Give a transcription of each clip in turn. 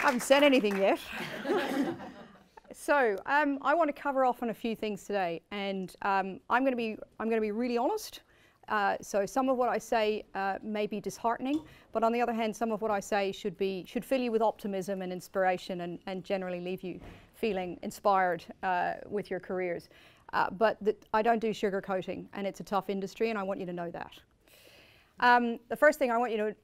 haven't said anything yet. So I want to cover off on a few things today, and I'm going to be really honest. So some of what I say may be disheartening, but on the other hand, some of what I say should fill you with optimism and inspiration, and generally leave you feeling inspired with your careers. But I don't do sugarcoating, and it's a tough industry, and I want you to know that. The first thing I want you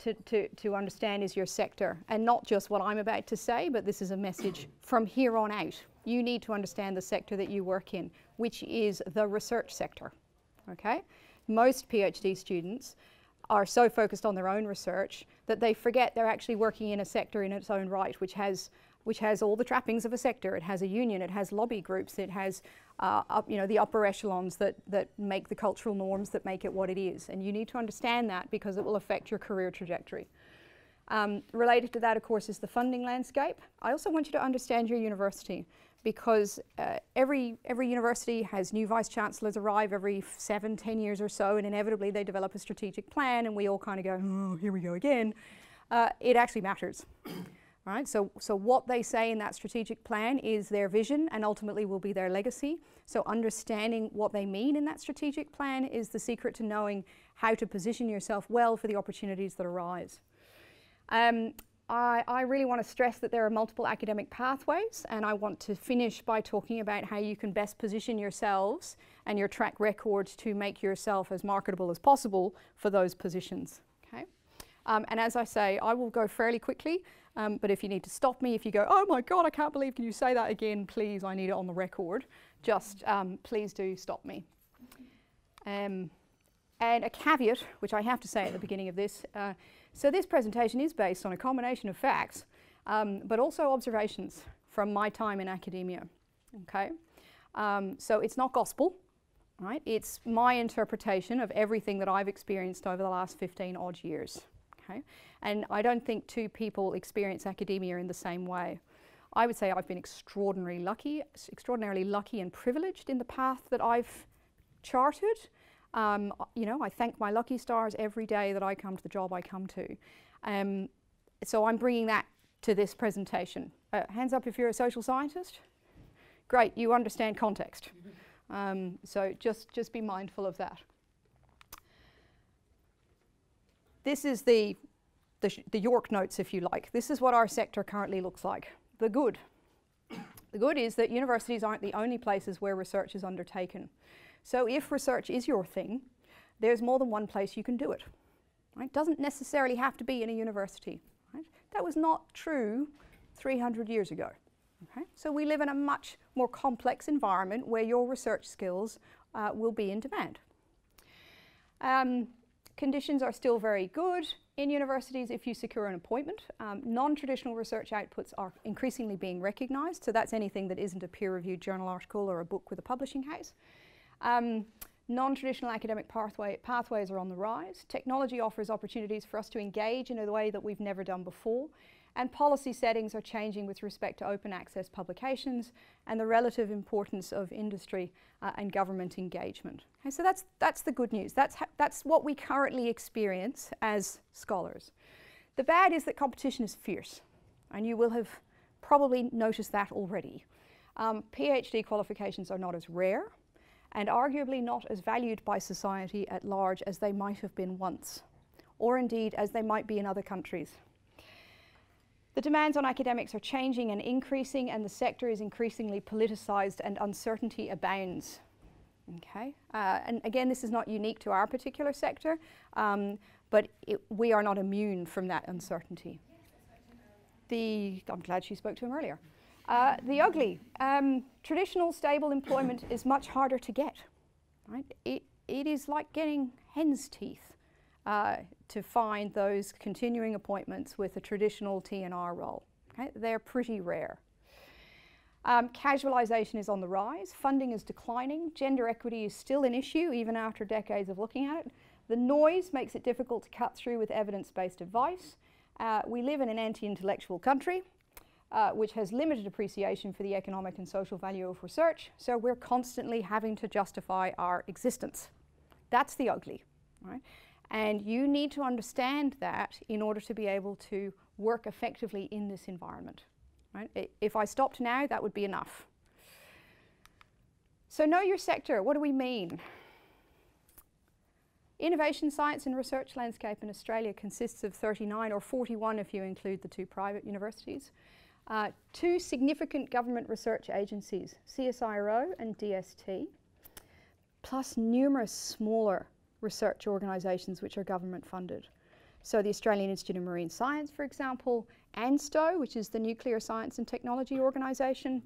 to understand is your sector, and not just what I'm about to say, but this is a message from here on out. You need to understand the sector that you work in, which is the research sector, okay? Most PhD students are so focused on their own research that they forget they're actually working in a sector in its own right, which has all the trappings of a sector. It has a union, it has lobby groups, it has the upper echelons that make the cultural norms that make it what it is. And you need to understand that because it will affect your career trajectory. Related to that, of course, is the funding landscape. I also want you to understand your university, because every university has new vice chancellors arrive every 7-10 years or so, and inevitably they develop a strategic plan, and we all kind of go, oh, here we go again. It actually matters. Right? So what they say in that strategic plan is their vision, and ultimately will be their legacy. So understanding what they mean in that strategic plan is the secret to knowing how to position yourself well for the opportunities that arise. I really want to stress that there are multiple academic pathways, and I want to finish by talking about how you can best position yourselves and your track record to make yourself as marketable as possible for those positions. Okay? And as I say, I will go fairly quickly, but if you need to stop me, if you go, oh my God, I can't believe, can you say that again, please, I need it on the record, just please do stop me. And a caveat, which I have to say at the beginning of this, so this presentation is based on a combination of facts, but also observations from my time in academia, okay? So it's not gospel, right? It's my interpretation of everything that I've experienced over the last 15 odd years, okay? And I don't think two people experience academia in the same way. I would say I've been extraordinarily lucky and privileged in the path that I've charted. You know, I thank my lucky stars every day that I come to the job I come to. So I'm bringing that to this presentation. Hands up if you're a social scientist. Great, you understand context. So just be mindful of that. This is the York notes, if you like. This is what our sector currently looks like. The good. The good is that universities aren't the only places where research is undertaken. So if research is your thing, there's more than one place you can do it. Right? It doesn't necessarily have to be in a university. Right? That was not true 300 years ago. Okay? So we live in a much more complex environment where your research skills will be in demand. Conditions are still very good in universities if you secure an appointment. Non-traditional research outputs are increasingly being recognised, so that's anything that isn't a peer-reviewed journal article or a book with a publishing house. Non-traditional academic pathways are on the rise. Technology offers opportunities for us to engage in a way that we've never done before. And policy settings are changing with respect to open access publications and the relative importance of industry and government engagement. Okay, so that's the good news. That's what we currently experience as scholars. The bad is that competition is fierce, and you will have probably noticed that already. PhD qualifications are not as rare, and arguably not as valued by society at large as they might have been once, or indeed as they might be in other countries. The demands on academics are changing and increasing, and the sector is increasingly politicized and uncertainty abounds. Okay? And again, this is not unique to our particular sector, but we are not immune from that uncertainty. I'm glad she spoke to him earlier. The ugly. Traditional stable employment is much harder to get. Right? It is like getting hen's teeth to find those continuing appointments with a traditional T&R role. Okay? They're pretty rare. Casualisation is on the rise. Funding is declining. Gender equity is still an issue even after decades of looking at it. The noise makes it difficult to cut through with evidence-based advice. We live in an anti-intellectual country, which has limited appreciation for the economic and social value of research, so we're constantly having to justify our existence. That's the ugly, right? And you need to understand that in order to be able to work effectively in this environment. Right? If I stopped now, that would be enough. So know your sector. What do we mean? Innovation, science and research landscape in Australia consists of 39 or 41 if you include the 2 private universities. 2 significant government research agencies, CSIRO and DST, plus numerous smaller research organisations which are government funded. So the Australian Institute of Marine Science, for example, ANSTO, which is the Nuclear Science and Technology Organisation,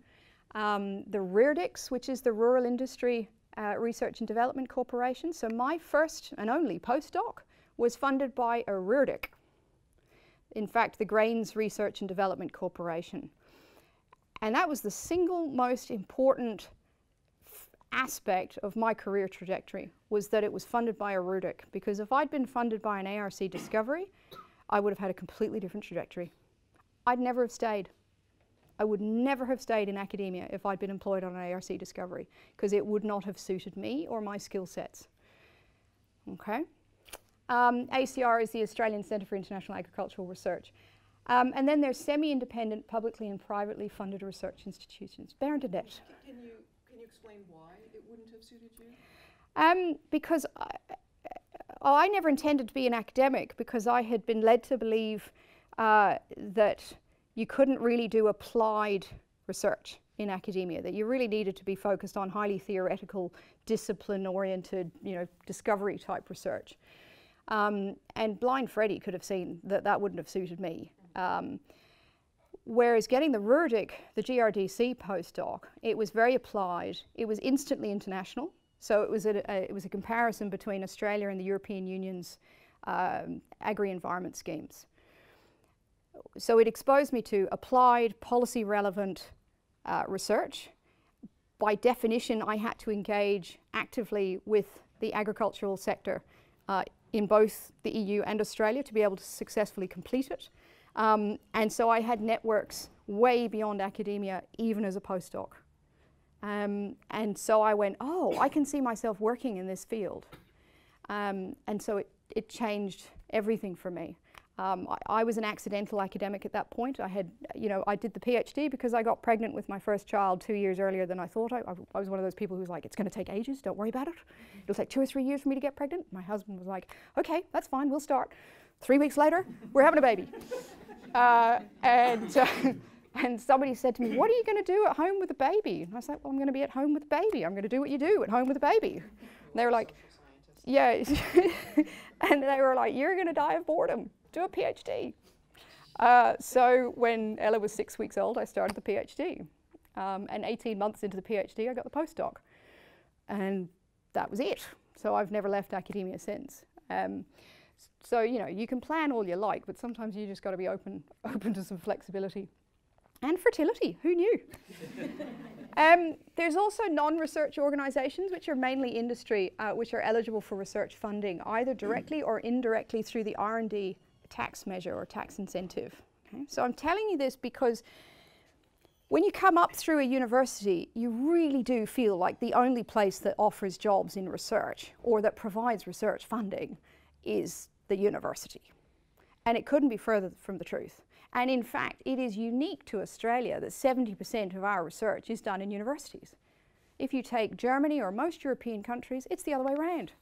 the RIRDIX, which is the Rural Industry Research and Development Corporation. So my first and only postdoc was funded by a RIRDIC. In fact, the Grains Research and Development Corporation. And that was the single most important aspect of my career trajectory, was that it was funded by a RIRDIC. Because if I'd been funded by an ARC Discovery, I would have had a completely different trajectory. I'd never have stayed. I would never have stayed in academia if I'd been employed on an ARC Discovery, because it would not have suited me or my skill sets. Okay. ACR is the Australian Centre for International Agricultural Research. And then there's semi-independent, publicly and privately funded research institutions. Bernadette. Can you explain why it wouldn't have suited you? Because I never intended to be an academic, because I had been led to believe that you couldn't really do applied research in academia, that you really needed to be focused on highly theoretical, discipline-oriented, discovery type research. And blind Freddie could have seen that that wouldn't have suited me. Whereas getting the RIRDIC, the GRDC postdoc, it was very applied. It was instantly international. So it was a comparison between Australia and the European Union's agri-environment schemes. So it exposed me to applied, policy-relevant research. By definition, I had to engage actively with the agricultural sector in both the EU and Australia to be able to successfully complete it. And so I had networks way beyond academia, even as a postdoc. And so I went, oh, I can see myself working in this field. And so it changed everything for me. I was an accidental academic at that point. I did the PhD because I got pregnant with my first child 2 years earlier than I thought. I was one of those people who's like, it's going to take ages, don't worry about it. It'll take 2 or 3 years for me to get pregnant. My husband was like, okay, that's fine, we'll start. 3 weeks later, we're having a baby. And somebody said to me, what are you going to do at home with a baby? And I was like, well, I'm going to be at home with a baby. I'm going to do what you do at home with a baby. And they were like, yeah. And they were like, you're going to die of boredom. Do a PhD. So when Ella was 6 weeks old, I started the PhD. And 18 months into the PhD, I got the postdoc. And that was it. So I've never left academia since. So, you can plan all you like, but sometimes you just got to be open to some flexibility. And fertility, who knew? There's also non-research organisations, which are mainly industry, which are eligible for research funding, either directly or indirectly through the R&D tax measure or tax incentive. Okay? So I'm telling you this because when you come up through a university, you really do feel like the only place that offers jobs in research or that provides research funding is the university. And it couldn't be further from the truth. And in fact, it is unique to Australia that 70% of our research is done in universities. If you take Germany or most European countries, it's the other way around.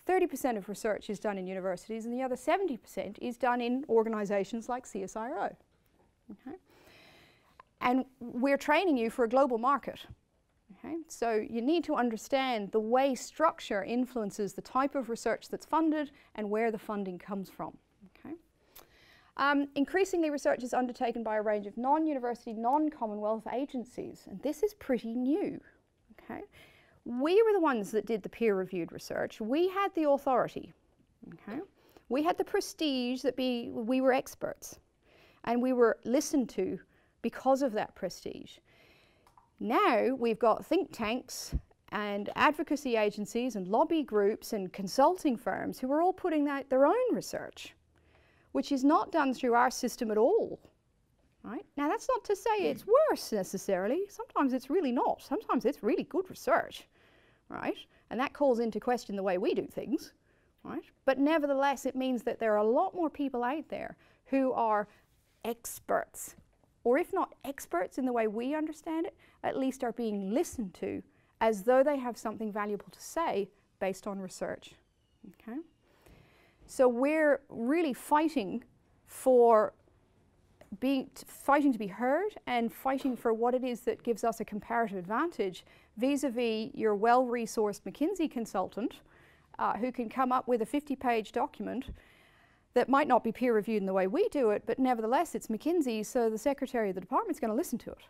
30% of research is done in universities and the other 70% is done in organisations like CSIRO. Okay? And we're training you for a global market. Okay? So you need to understand the way structure influences the type of research that's funded and where the funding comes from. Okay? Increasingly, research is undertaken by a range of non-university, non-Commonwealth agencies, and this is pretty new. Okay? We were the ones that did the peer-reviewed research. We had the authority. Okay? We had the prestige that we were experts, and we were listened to because of that prestige. Now we've got think tanks and advocacy agencies and lobby groups and consulting firms who are all putting out their own research, which is not done through our system at all. Right? Now that's not to say it's worse necessarily. Sometimes it's really not. Sometimes it's really good research, right? And that calls into question the way we do things, right? But nevertheless, it means that there are a lot more people out there who are experts, or if not experts in the way we understand it, at least are being listened to as though they have something valuable to say based on research. Okay? So we're really fighting for fighting to be heard and fighting for what it is that gives us a comparative advantage vis-a-vis your well-resourced McKinsey consultant who can come up with a 50-page document that might not be peer-reviewed in the way we do it, but nevertheless it's McKinsey, so the secretary of the department is going to listen to it.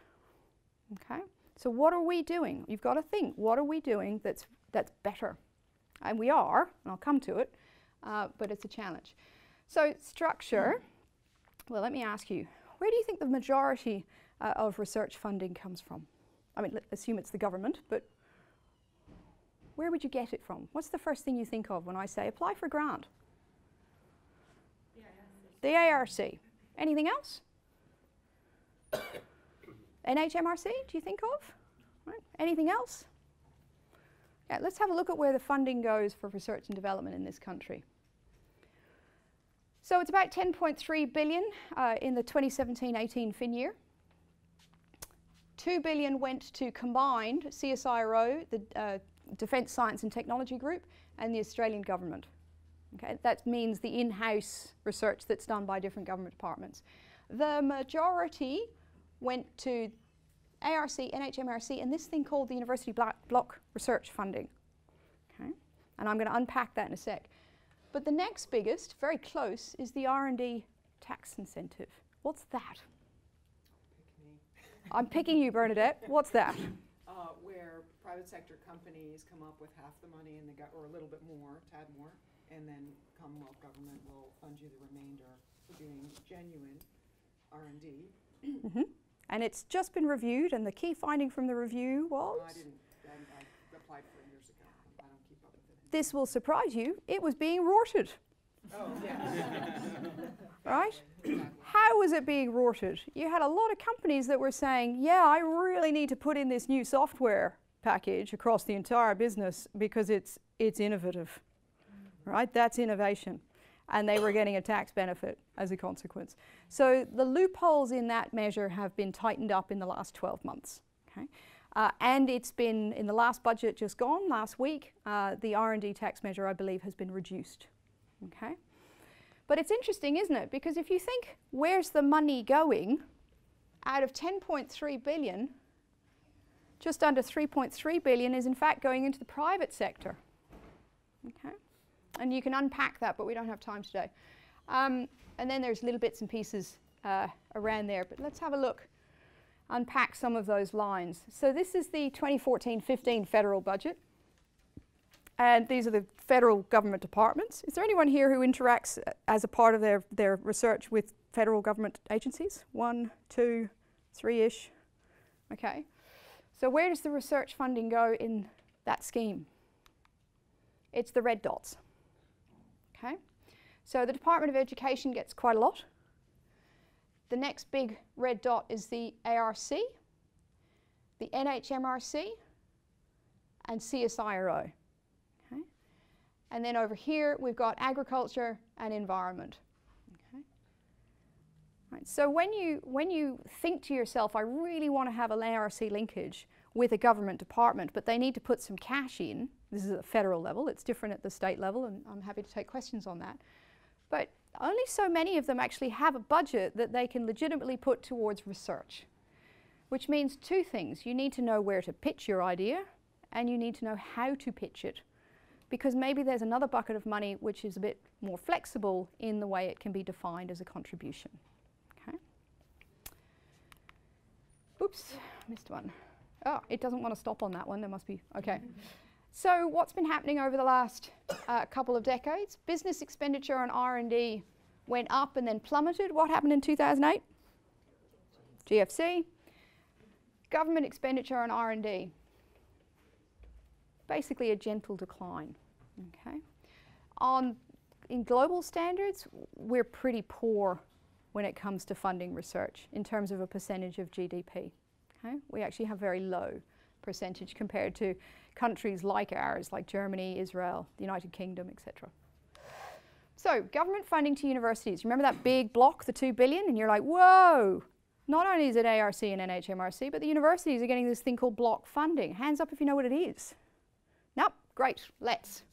Okay? So what are we doing? You've got to think, what are we doing that's better? And we are, and I'll come to it, but it's a challenge. So structure, well, let me ask you, where do you think the majority of research funding comes from? I mean, let's assume it's the government, but where would you get it from? What's the first thing you think of when I say apply for a grant? The ARC. Anything else? NHMRC, do you think of? Right. Anything else? Yeah, let's have a look at where the funding goes for research and development in this country. So it's about 10.3 billion in the 2017-18 fin year. 2 billion went to combined CSIRO, the Defence Science and Technology Group, and the Australian government. Okay, that means the in-house research that's done by different government departments. The majority went to ARC, NHMRC, and this thing called the University Block Research Funding. Okay? And I'm going to unpack that in a sec. But the next biggest, very close, is the R&D tax incentive. What's that? I'm picking you, Bernadette. What's that? Where private sector companies come up with half the money and or a little bit more, tad more, and then Commonwealth government will fund you the remainder for doing genuine R&D. Mm-hmm. And it's just been reviewed, and the key finding from the review was? I didn't. I applied for it years ago. I don't keep up with it. This will surprise you. It was being rorted. Oh, yes. Right? How was it being rorted? You had a lot of companies that were saying, yeah, I really need to put in this new software package across the entire business because it's innovative. Right? That's innovation. And they were getting a tax benefit as a consequence. So the loopholes in that measure have been tightened up in the last 12 months. Okay? And it's been, in the last budget just gone, last week, the R&D tax measure, I believe, has been reduced. Okay? But it's interesting, isn't it? Because if you think, where's the money going? Out of 10.3 billion, just under 3.3 billion is in fact going into the private sector. Okay? And you can unpack that, but we don't have time today. And then there's little bits and pieces around there. But let's have a look, unpack some of those lines. So this is the 2014-15 federal budget. And these are the federal government departments. Is there anyone here who interacts as a part of their research with federal government agencies? 1, 2, 3-ish. Okay. So where does the research funding go in that scheme? It's the red dots. Okay. So the Department of Education gets quite a lot. The next big red dot is the ARC, the NHMRC, and CSIRO. Okay. And then over here we've got agriculture and environment. Okay. Right. So when you think to yourself, I really want to have an ARC linkage with a government department, but they need to put some cash in. This is at the federal level. It's different at the state level, and I'm happy to take questions on that. But only so many of them actually have a budget that they can legitimately put towards research, which means two things. You need to know where to pitch your idea, and you need to know how to pitch it, because maybe there's another bucket of money which is a bit more flexible in the way it can be defined as a contribution. Okay. Oops, missed one. Oh, it doesn't want to stop on that one. There must be, okay. So what's been happening over the last couple of decades? Business expenditure on R&D went up and then plummeted. What happened in 2008? GFC. Government expenditure on R&D. Basically a gentle decline. Okay. In global standards, we're pretty poor when it comes to funding research in terms of a percentage of GDP. Okay? We actually have very low percentage compared to countries like ours, like Germany, Israel, the United Kingdom, etc. So government funding to universities. Remember that big block, the 2 billion? And you're like, whoa! Not only is it ARC and NHMRC, but the universities are getting this thing called block funding. Hands up if you know what it is. Nope, great, let's.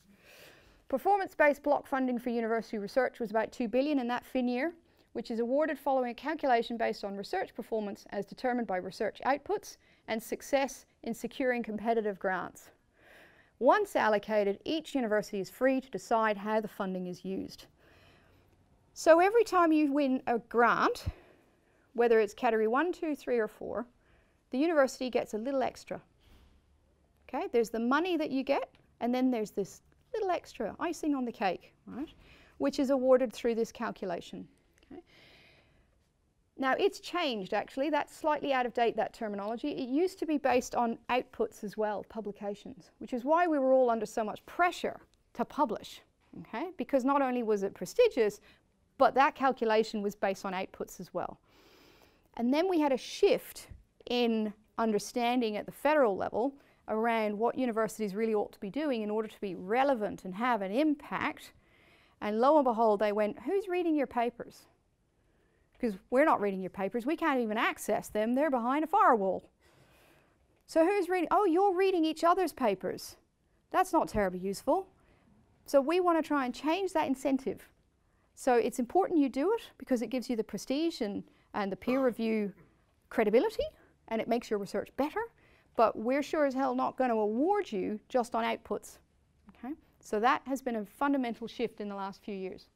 Performance-based block funding for university research was about 2 billion in that fin year, which is awarded following a calculation based on research performance as determined by research outputs and success in securing competitive grants. Once allocated, each university is free to decide how the funding is used. So every time you win a grant, whether it's category 1, 2, 3 or 4, the university gets a little extra. Okay, there's the money that you get, and then there's this little extra icing on the cake, right, which is awarded through this calculation. Okay. Now it's changed actually, that's slightly out of date, that terminology. It used to be based on outputs as well, publications, which is why we were all under so much pressure to publish, okay, because not only was it prestigious, but that calculation was based on outputs as well. And then we had a shift in understanding at the federal level around what universities really ought to be doing in order to be relevant and have an impact. And lo and behold, they went, who's reading your papers? Because we're not reading your papers. We can't even access them. They're behind a firewall. So who's reading? Oh, you're reading each other's papers. That's not terribly useful. So we want to try and change that incentive. So it's important you do it because it gives you the prestige and the peer review credibility, and it makes your research better. But we're sure as hell not going to award you just on outputs. Okay? So that has been a fundamental shift in the last few years.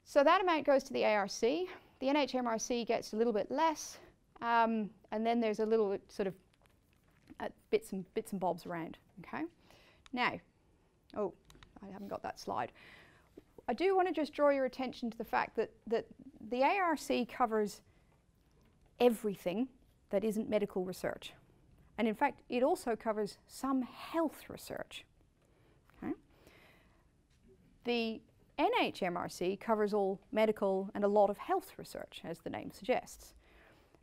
So that amount goes to the ARC. The NHMRC gets a little bit less, and then there's a little sort of bits and bobs around. Okay? Now, oh, I haven't got that slide. I do want to just draw your attention to the fact that the ARC covers everything that isn't medical research. And in fact, it also covers some health research. Okay? The NHMRC covers all medical and a lot of health research, as the name suggests.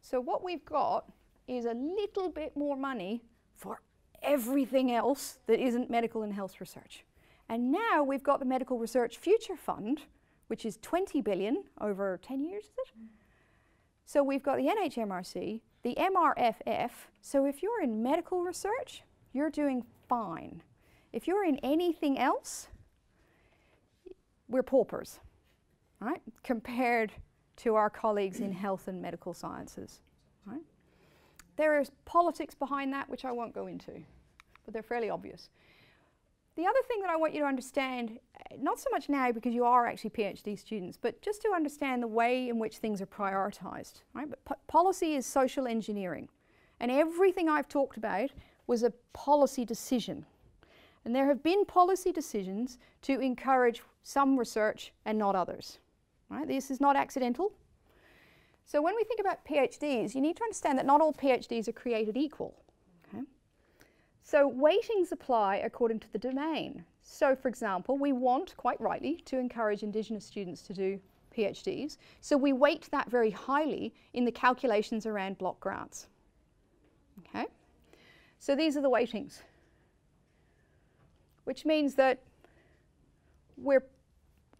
So what we've got is a little bit more money for everything else that isn't medical and health research. And now we've got the Medical Research Future Fund, which is 20 billion over 10 years, is it? So we've got the NHMRC, the MRFF. So if you're in medical research, you're doing fine. If you're in anything else, we're paupers, right? Compared to our colleagues in health and medical sciences, right? There is politics behind that, which I won't go into, but they're fairly obvious. The other thing that I want you to understand, not so much now because you are actually PhD students, but just to understand the way in which things are prioritized, right? But policy is social engineering. And everything I've talked about was a policy decision. And there have been policy decisions to encourage some research and not others, right? This is not accidental. So when we think about PhDs, you need to understand that not all PhDs are created equal. So weightings apply according to the domain. So for example, we want, quite rightly, to encourage Indigenous students to do PhDs. So we weight that very highly in the calculations around block grants. Okay? So these are the weightings, which means that we're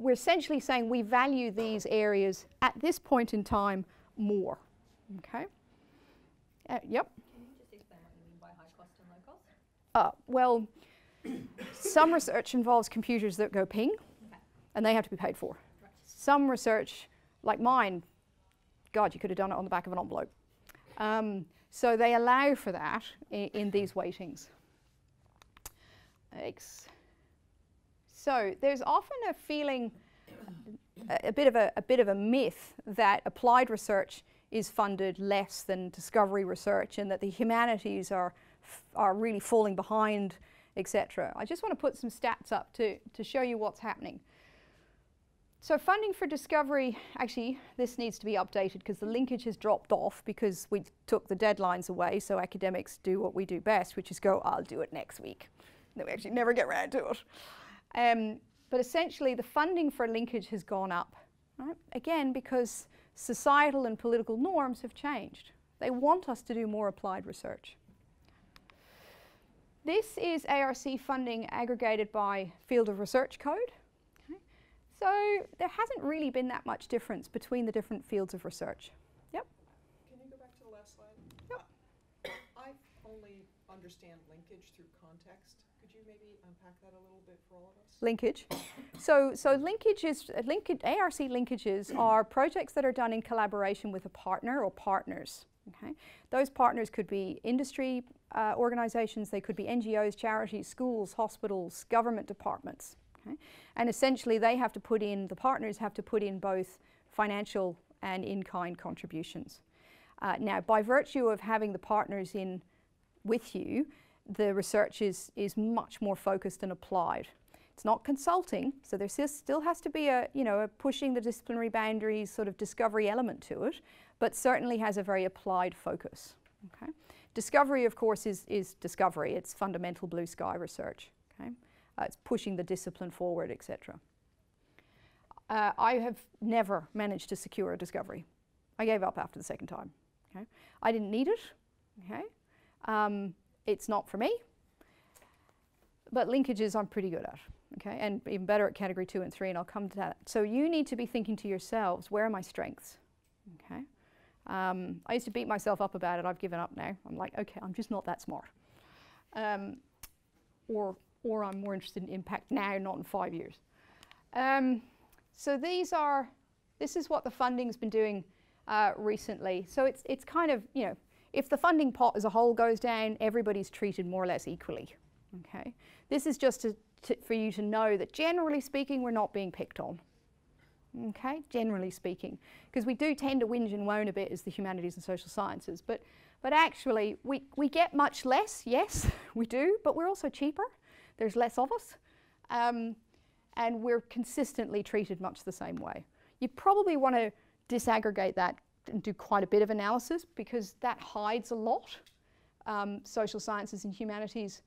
essentially saying we value these areas at this point in time more. Okay? Yep. Well, some research involves computers that go ping, and they have to be paid for. Right. Some research, like mine, God, you could have done it on the back of an envelope. So they allow for that in these weightings. So there's often a feeling, a bit of a myth that applied research is funded less than discovery research, and that the humanities are really falling behind, etc. I just want to put some stats up to show you what's happening. So funding for discovery, actually this needs to be updated because the linkage has dropped off because we took the deadlines away, so academics do what we do best, which is go, I'll do it next week. And then we actually never get around to it. But essentially the funding for linkage has gone up, right? Again, because societal and political norms have changed. They want us to do more applied research. This is ARC funding aggregated by field of research code. Okay. So there hasn't really been that much difference between the different fields of research. Yep. Can you go back to the last slide? Yep. I only understand linkage through context. Could you maybe unpack that a little bit for all of us? Linkage. So linkage is, ARC linkages are projects that are done in collaboration with a partner or partners. Okay? Those partners could be industry organizations, they could be NGOs, charities, schools, hospitals, government departments. Okay? And essentially they have to put in, the partners have to put in both financial and in-kind contributions. Now, by virtue of having the partners in with you, the research is much more focused and applied. It's not consulting, so there still has to be a pushing the disciplinary boundaries sort of discovery element to it, but certainly has a very applied focus. Okay? Discovery, of course, is discovery. It's fundamental blue sky research. Okay? It's pushing the discipline forward, etc. I have never managed to secure a discovery. I gave up after the second time. Okay? I didn't need it. Okay? It's not for me. But linkages I'm pretty good at. Okay? And even better at category 2 and 3, and I'll come to that. So you need to be thinking to yourselves, where are my strengths? Okay? I used to beat myself up about it. I've given up now. I'm like, okay, I'm just not that smart. Or I'm more interested in impact now, not in 5 years. So this is what the funding's been doing recently. So it's kind of, if the funding pot as a whole goes down, everybody's treated more or less equally. Okay? This is just for you to know that generally speaking, we're not being picked on. Okay, generally speaking, because we do tend to whinge and moan a bit as the humanities and social sciences, but actually we get much less, yes, we do, but we're also cheaper. There's less of us, and we're consistently treated much the same way. You probably want to disaggregate that and do quite a bit of analysis, because that hides a lot. Social sciences and humanities,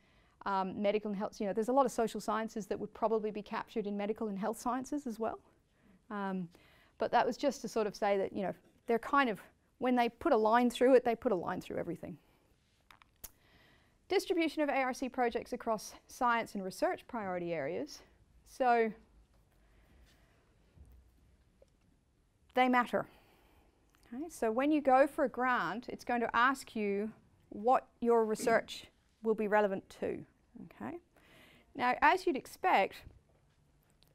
medical and health, there's a lot of social sciences that would probably be captured in medical and health sciences as well. But that was just to sort of say that, they're kind of, when they put a line through it, they put a line through everything. Distribution of ARC projects across science and research priority areas. So they matter. Okay? So when you go for a grant, it's going to ask you what your research will be relevant to. Okay? Now, as you'd expect,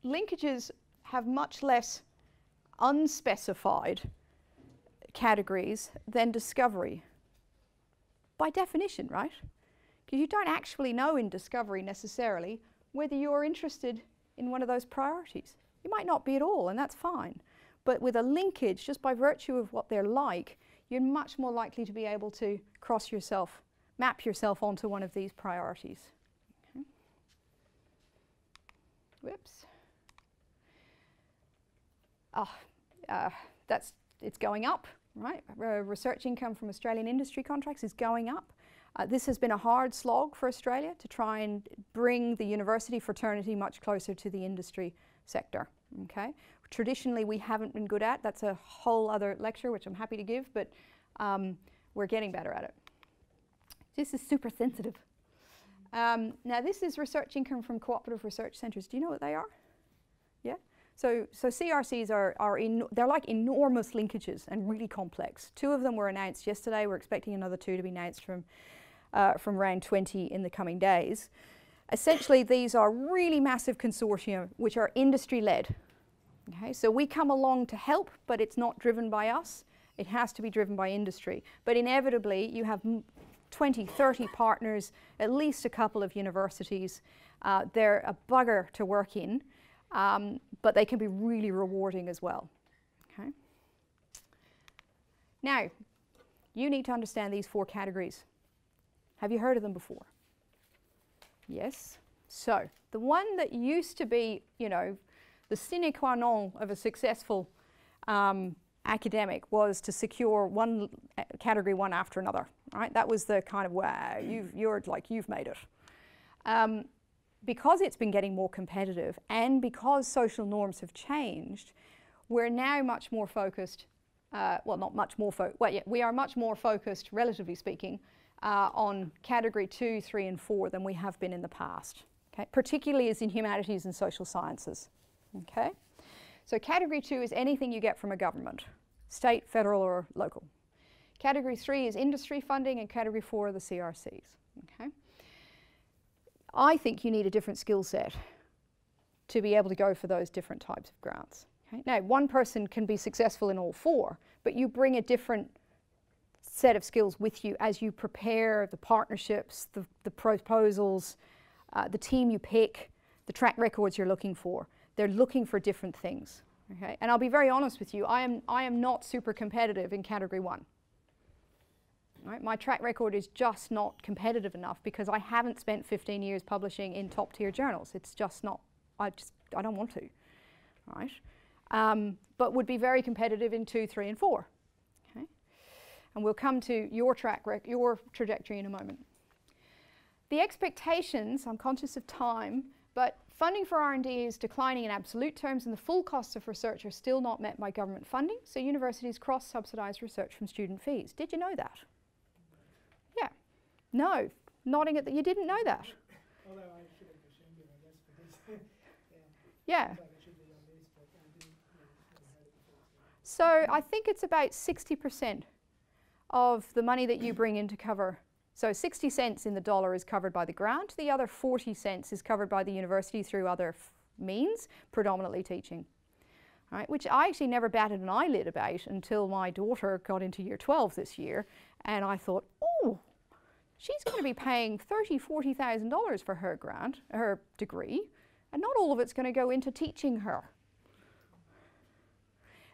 linkages have much less unspecified categories than discovery. By definition, right? Because you don't actually know in discovery necessarily whether you're interested in one of those priorities. You might not be at all, and that's fine. But with a linkage, just by virtue of what they're like, you're much more likely to be able to map yourself onto one of these priorities. Okay. Whoops. It's going up, right? Research income from Australian industry contracts is going up. This has been a hard slog for Australia to try and bring the university fraternity much closer to the industry sector. Okay? Traditionally, we haven't been good at. That's a whole other lecture, which I'm happy to give, but we're getting better at it. This is super sensitive. Now, this is research income from cooperative research centres. Do you know what they are? Yeah? So CRCs they're like enormous linkages and really complex. 2 of them were announced yesterday. We're expecting another 2 to be announced from round 20 in the coming days. Essentially, these are really massive consortia which are industry-led. Okay? So we come along to help, but it's not driven by us. It has to be driven by industry. But inevitably, you have 20, 30 partners, at least a couple of universities. They're a bugger to work in. But they can be really rewarding as well. Okay? Now, you need to understand these 4 categories. Have you heard of them before? Yes. So, the one that used to be, the sine qua non of a successful academic was to secure one category 1 after another. Right? That was the kind of, wow, you've made it. Because it's been getting more competitive and because social norms have changed, we're now much more focused, we are much more focused, relatively speaking, on category 2, 3, and 4 than we have been in the past, okay? Particularly as in humanities and social sciences, okay? So category 2 is anything you get from a government, state, federal, or local. Category 3 is industry funding, and category 4 are the CRCs. Okay? I think you need a different skill set to be able to go for those different types of grants. Okay? Now, one person can be successful in all 4, but you bring a different set of skills with you as you prepare the partnerships, the proposals, the team you pick, the track records you're looking for. They're looking for different things. Okay? And I'll be very honest with you, I am not super competitive in category 1. Right? My track record is just not competitive enough because I haven't spent 15 years publishing in top tier journals. It's just not, I don't want to. Right? But would be very competitive in 2, 3, and 4. Okay? And we'll come to your trajectory in a moment. The expectations, I'm conscious of time, but funding for R&D is declining in absolute terms, and the full costs of research are still not met by government funding, so universities cross-subsidise research from student fees. Did you know that? Yeah. No. Nodding at that. You didn't know that. Although I should have assumed it, I guess, because yeah. it should be on this, but I didn't heard it before. So I think it's about 60% of the money that you bring in to cover. So 60 cents in the dollar is covered by the grant. The other 40 cents is covered by the university through other means, predominantly teaching. Right, which I actually never batted an eyelid about until my daughter got into year 12 this year. And I thought, oh, she's going to be paying $30,000, $40,000 for her grant, her degree, and not all of it's going to go into teaching her.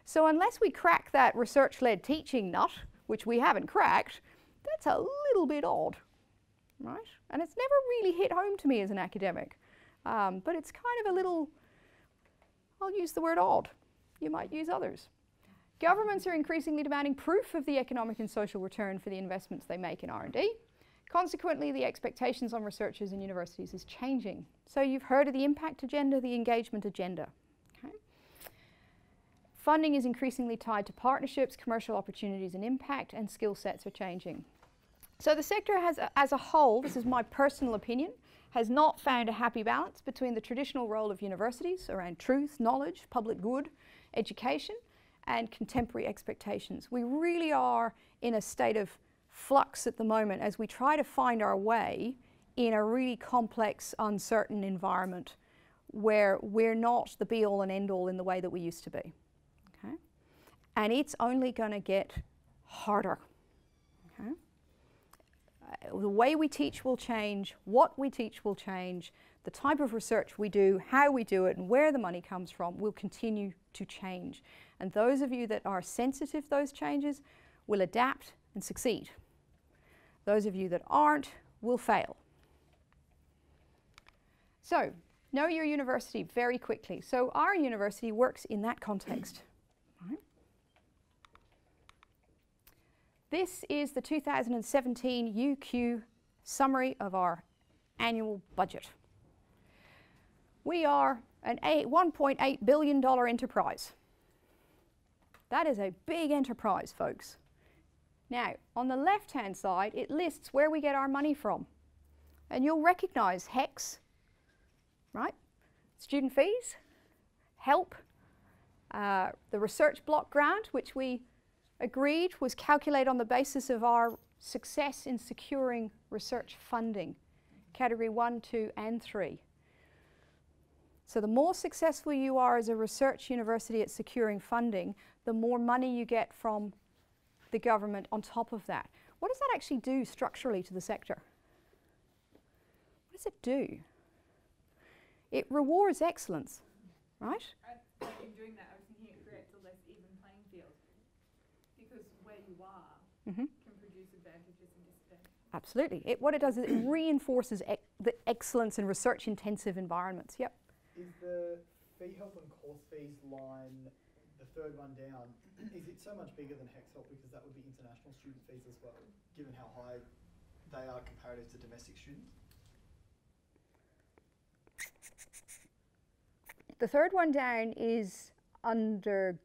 So unless we crack that research-led teaching nut, which we haven't cracked, that's a little bit odd, right? And it's never really hit home to me as an academic. But it's kind of a little, I'll use the word odd. You might use others. Governments are increasingly demanding proof of the economic and social return for the investments they make in R&D. Consequently, the expectations on researchers and universities is changing. So you've heard of the impact agenda, the engagement agenda. Okay? Funding is increasingly tied to partnerships, commercial opportunities and impact, and skill sets are changing. So the sector has, as a whole, this is my personal opinion, has not found a happy balance between the traditional role of universities around truth, knowledge, public good, education, and contemporary expectations. We really are in a state of flux at the moment as we try to find our way in a really complex, uncertain environment where we're not the be-all and end-all in the way that we used to be. Okay? And it's only going to get harder. Okay? The way we teach will change, what we teach will change, the type of research we do, how we do it, and where the money comes from will continue to change. And those of you that are sensitive to those changes will adapt and succeed. Those of you that aren't will fail. So, know your university very quickly. So our university works in that context. Right? This is the 2017 UQ summary of our annual budget. We are an $1.8 billion enterprise. That is a big enterprise, folks. Now, on the left-hand side, it lists where we get our money from. And you'll recognize HECS, right? Student fees, HELP, the research block grant, which we agreed was calculated on the basis of our success in securing research funding, category 1, 2, and 3. So the more successful you are as a research university at securing funding, the more money you get from the government on top of that. What does that actually do structurally to the sector? What does it do? It rewards excellence, right? In doing that, I was thinking it creates a less even playing field. Because where you are can produce advantages and disadvantages. Absolutely. What it does is it reinforces the excellence in research-intensive environments. Yep. Is the fee help and course fees line, the third one down, is it so much bigger than HECS help because that would be international student fees as well, given how high they are comparative to domestic students? The third one down is under.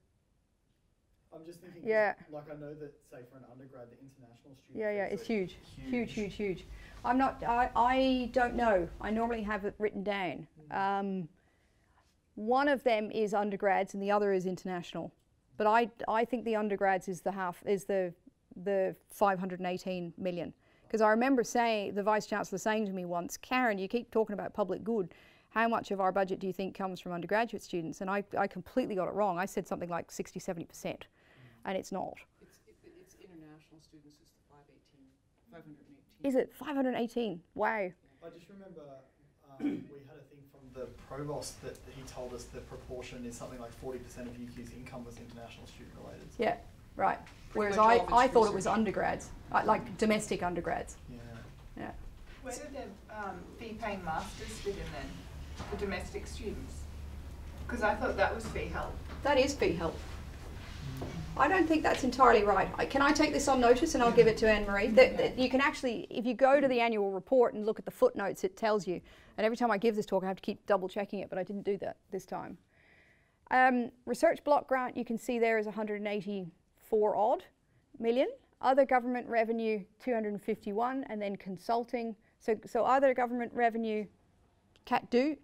I'm just thinking, yeah. Like I know that, say, for an undergrad, the international student Yeah, fees it's are huge. I'm not, I don't know. I normally have it written down. One of them is undergrads and the other is international. But I think the undergrads is the 518 million. Because I remember the Vice Chancellor saying to me once, Karen, you keep talking about public good. How much of our budget do you think comes from undergraduate students? And I completely got it wrong. I said something like 60, 70%, and it's not. It's international students is the 518. Is it 518? Wow. I just remember we had a thing from the provost that he told us the proportion is something like 40% of UQ's income was international student related. Yeah, right. Whereas much all of I it's thought it was research. undergrads, like domestic undergrads. Yeah. Where did the fee-paying masters fit in then, for domestic students? Because I thought that was fee help. That is fee help. I don't think that's entirely right. Can I take this on notice and I'll give it to Anne-Marie? You can actually, if you go to the annual report and look at the footnotes, it tells you. And every time I give this talk, I have to keep double checking it, but I didn't do that this time. Research block grant, you can see there is 184 odd million. Other government revenue, 251, and then consulting. So other government revenue, Cat 2,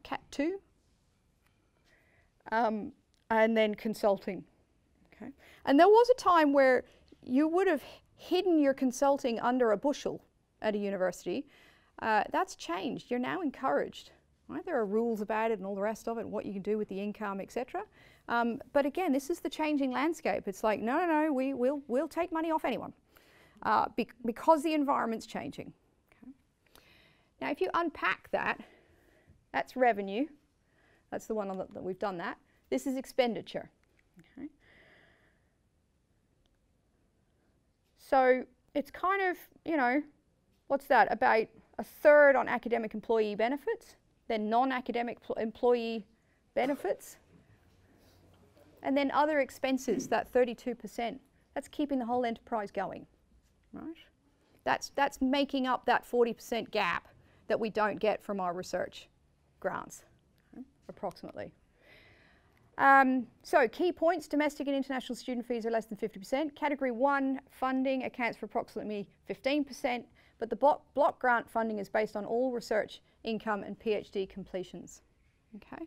and then consulting. Okay. And there was a time where you would have hidden your consulting under a bushel at a university. That's changed. You're now encouraged. Right? There are rules about it and all the rest of it, and what you can do with the income, etc. But again, this is the changing landscape. It's like, no, we'll take money off anyone because the environment's changing. Okay. Now, if you unpack that, that's revenue. That's the one that we've done that. This is expenditure. Okay. So it's kind of, what's that? About a third on academic employee benefits, then non-academic employee benefits, and then other expenses, that 32%. That's keeping the whole enterprise going, right? That's making up that 40% gap that we don't get from our research grants, okay, approximately. So key points, domestic and international student fees are less than 50%. Category 1 funding accounts for approximately 15%, but the block grant funding is based on all research income and PhD completions, okay?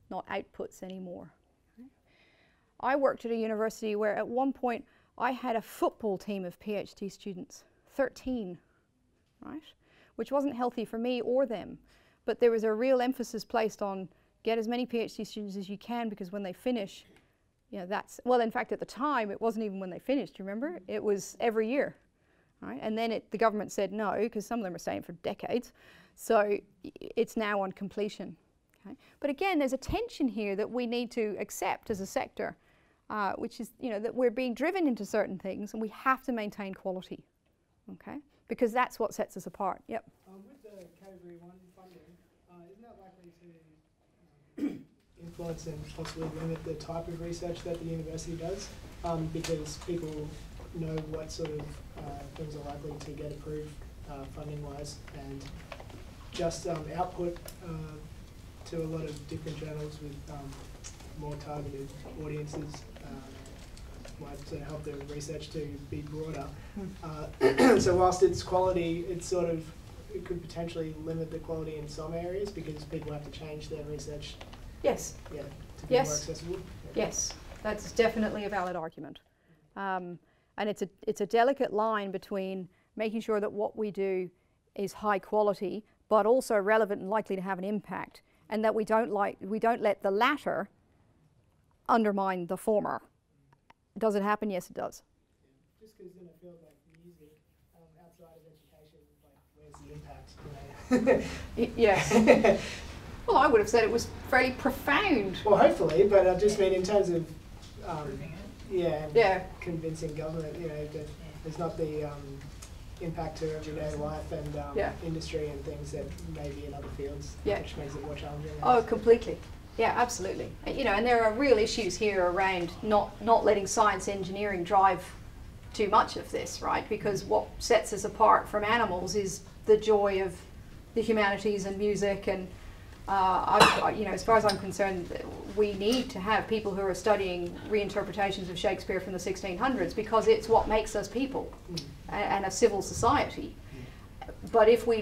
Not outputs anymore. Okay. I worked at a university where at one point I had a football team of PhD students, 13, right? Which wasn't healthy for me or them, but there was a real emphasis placed on get as many PhD students as you can, because when they finish, that's, well, in fact, at the time, it wasn't even when they finished, you remember? It was every year, right? And then the government said no, because some of them are staying for decades. So it's now on completion, okay? But again, there's a tension here that we need to accept as a sector, which is, that we're being driven into certain things and we have to maintain quality, okay? Because that's what sets us apart, yep. With the Category 1 funding, isn't that likely to influence and possibly limit the type of research that the university does, because people know what sort of things are likely to get approved funding-wise, and just output to a lot of different journals with more targeted audiences might sort of help the research to be broader. So whilst it's quality, it could potentially limit the quality in some areas because people have to change their research. Yes. Yeah, to be more accessible. Yeah. Yes, that's definitely a valid argument. And it's a delicate line between making sure that what we do is high quality, but also relevant and likely to have an impact, and that we don't let the latter undermine the former. Does it happen? Yes, it does. Just because in a field like music, outside of education, where's the impact? Yes. Well, I would have said it was fairly profound. Well, hopefully, but I just mean in terms of, Proving it. convincing government, that there's not the impact to everyday life and industry and things that may be in other fields, which makes it more challenging. Oh, completely. Yeah, absolutely. And there are real issues here around not letting science engineering drive too much of this, right? Because what sets us apart from animals is the joy of the humanities and music, and as far as I'm concerned, we need to have people who are studying reinterpretations of Shakespeare from the 1600s, because it's what makes us people and a civil society. But if we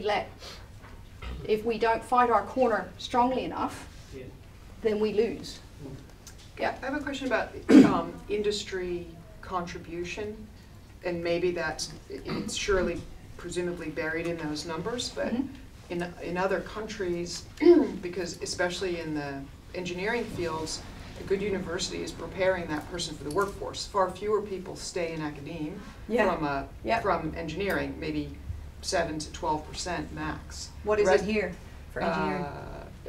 don't fight our corner strongly enough, then we lose. Yeah, I have a question about industry contribution, and maybe it's surely presumably buried in those numbers, but in other countries, because especially in the engineering fields, a good university is preparing that person for the workforce. Far fewer people stay in academia from engineering, maybe 7 to 12% max. What is it here for engineering?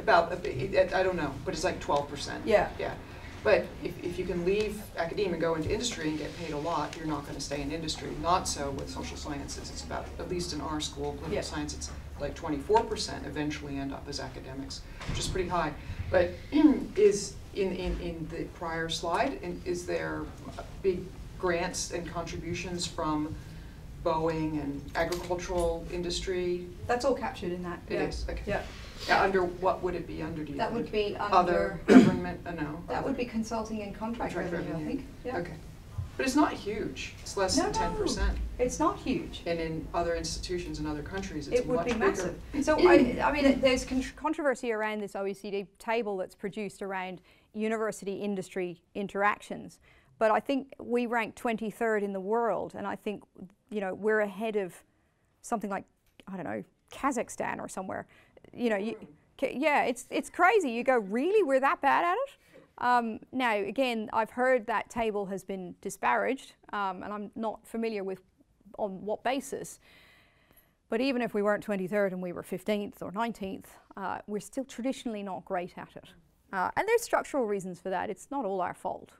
I don't know, but it's like 12%. Yeah. Yeah. But if you can leave academia and go into industry and get paid a lot, you're not going to stay in industry. Not so with social sciences. It's about, at least in our school, political science, it's like 24% eventually end up as academics, which is pretty high. But is in the prior slide, is there big grants and contributions from Boeing and agricultural industry? That's all captured in that. It is. Okay. Yeah. Under what would it be under? Do you That think? would be Other under. government. No. That would be consulting and contract revenue, I think. Yeah. Okay. But it's not huge. It's less than 10%. It's not huge. And in other institutions in other countries, it's It would much be bigger. massive. So I mean, there's controversy around this OECD table that's produced around university-industry interactions. But I think we rank 23rd in the world, and I think, you know, we're ahead of something like, I don't know, Kazakhstan or somewhere. You know, yeah, it's crazy. You go, really? We're that bad at it? Now, again, I've heard that table has been disparaged, and I'm not familiar with on what basis. But even if we weren't 23rd and we were 15th or 19th, we're still traditionally not great at it. And there's structural reasons for that. It's not all our fault,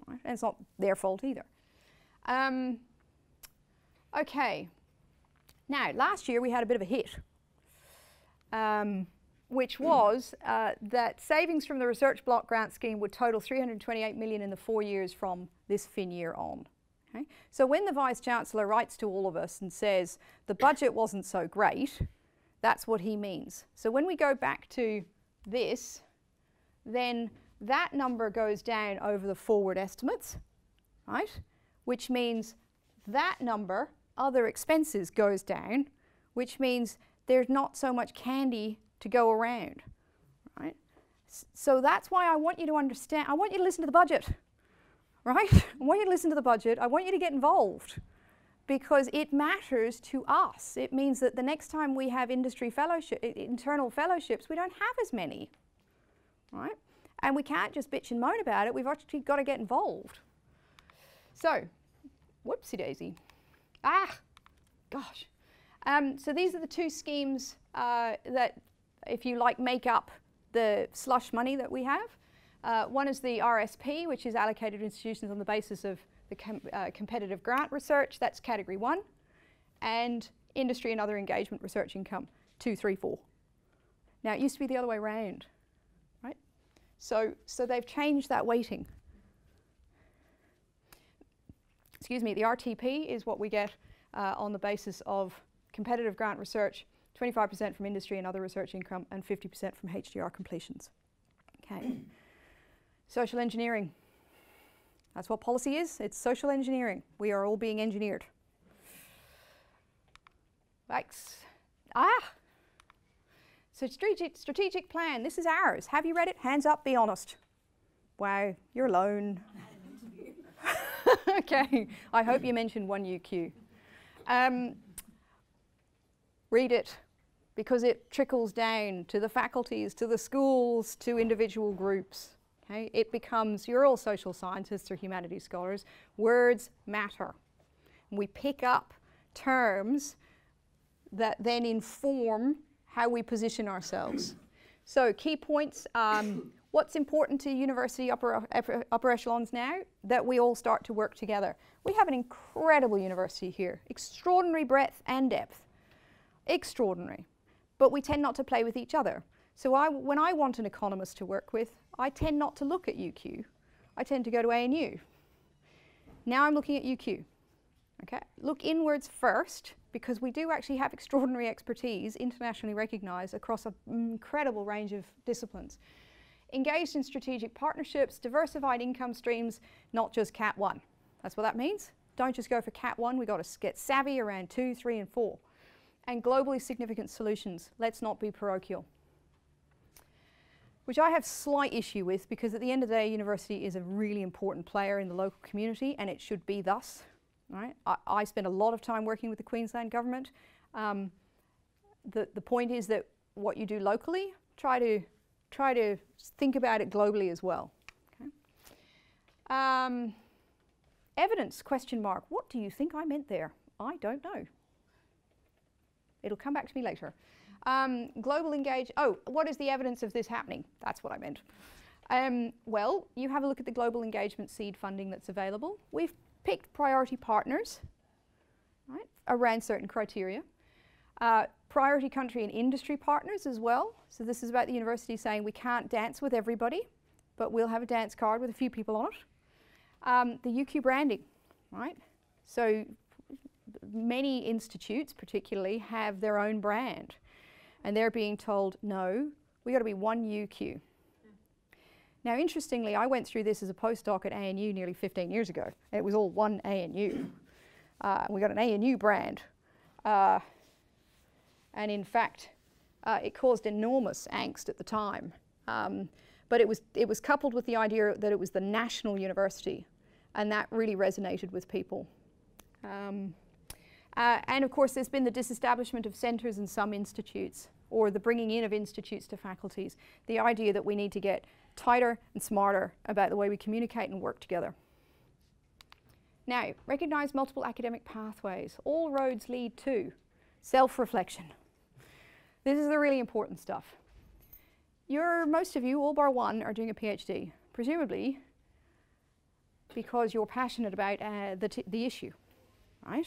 right? And it's not their fault either. Okay. Now, last year we had a bit of a hit, which was that savings from the Research Block Grant Scheme would total $328 million in the 4 years from this fin year on. Okay? So when the Vice-Chancellor writes to all of us and says the budget wasn't so great, that's what he means. So when we go back to this, then that number goes down over the forward estimates, right? Which means that number, other expenses, goes down, which means there's not so much candy to go around, right? So that's why I want you to understand, I want you to listen to the budget, right? I want you to listen to the budget. I want you to get involved because it matters to us. It means that the next time we have industry fellowship, internal fellowships, we don't have as many, right? And we can't just bitch and moan about it. We've actually got to get involved. So, whoopsie daisy. Gosh. So these are the two schemes that, if you like, make up the slush money that we have. One is the RSP, which is allocated to institutions on the basis of the competitive grant research. That's category 1. And industry and other engagement research income, 2, 3, 4. Now, it used to be the other way around, right? So they've changed that weighting. Excuse me, the RTP is what we get on the basis of competitive grant research, 25% from industry and other research income, and 50% from HDR completions. Okay. Social engineering. That's what policy is. It's social engineering. We are all being engineered. Thanks. So strategic plan. This is ours. Have you read it? Hands up, be honest. Wow, you're alone. Okay, I hope you mentioned 1UQ. Read it, because it trickles down to the faculties, to the schools, to individual groups. Okay? It becomes, you're all social scientists or humanities scholars, words matter. We pick up terms that then inform how we position ourselves. So key points, what's important to university upper echelons now? That we all start to work together. We have an incredible university here, extraordinary breadth and depth, extraordinary. But we tend not to play with each other. So when I want an economist to work with, I tend not to look at UQ. I tend to go to ANU. Now I'm looking at UQ. Okay? Look inwards first, because we do actually have extraordinary expertise, internationally recognized, across an incredible range of disciplines. Engaged in strategic partnerships, diversified income streams, not just Cat 1. That's what that means. Don't just go for Cat 1, we've got to get savvy around 2, 3, and 4. And globally significant solutions. Let's not be parochial. which I have slight issue with, because at the end of the day, university is a really important player in the local community, and it should be thus. Right? I spend a lot of time working with the Queensland government. The point is that what you do locally, try to think about it globally as well. Okay? Evidence, question mark. What do you think I meant there? I don't know. It'll come back to me later. Global engage. Oh, what is the evidence of this happening? That's what I meant. Well, you have a look at the global engagement seed funding that's available. We've picked priority partners, right, around certain criteria. Priority country and industry partners as well. So this is about the university saying we can't dance with everybody, but we'll have a dance card with a few people on it. The UQ branding, right? So many institutes particularly have their own brand, and they're being told, no, we got to be one UQ. Now, interestingly, I went through this as a postdoc at ANU nearly 15 years ago. It was all one ANU. We got an ANU brand. And in fact, it caused enormous angst at the time. But it was coupled with the idea that it was the national university, and that really resonated with people. And of course, there's been the disestablishment of centres in some institutes, or the bringing in of institutes to faculties. The idea that we need to get tighter and smarter about the way we communicate and work together. Now, recognise multiple academic pathways. All roads lead to self-reflection. This is the really important stuff. Most of you, all bar one, are doing a PhD, presumably because you're passionate about the issue, right?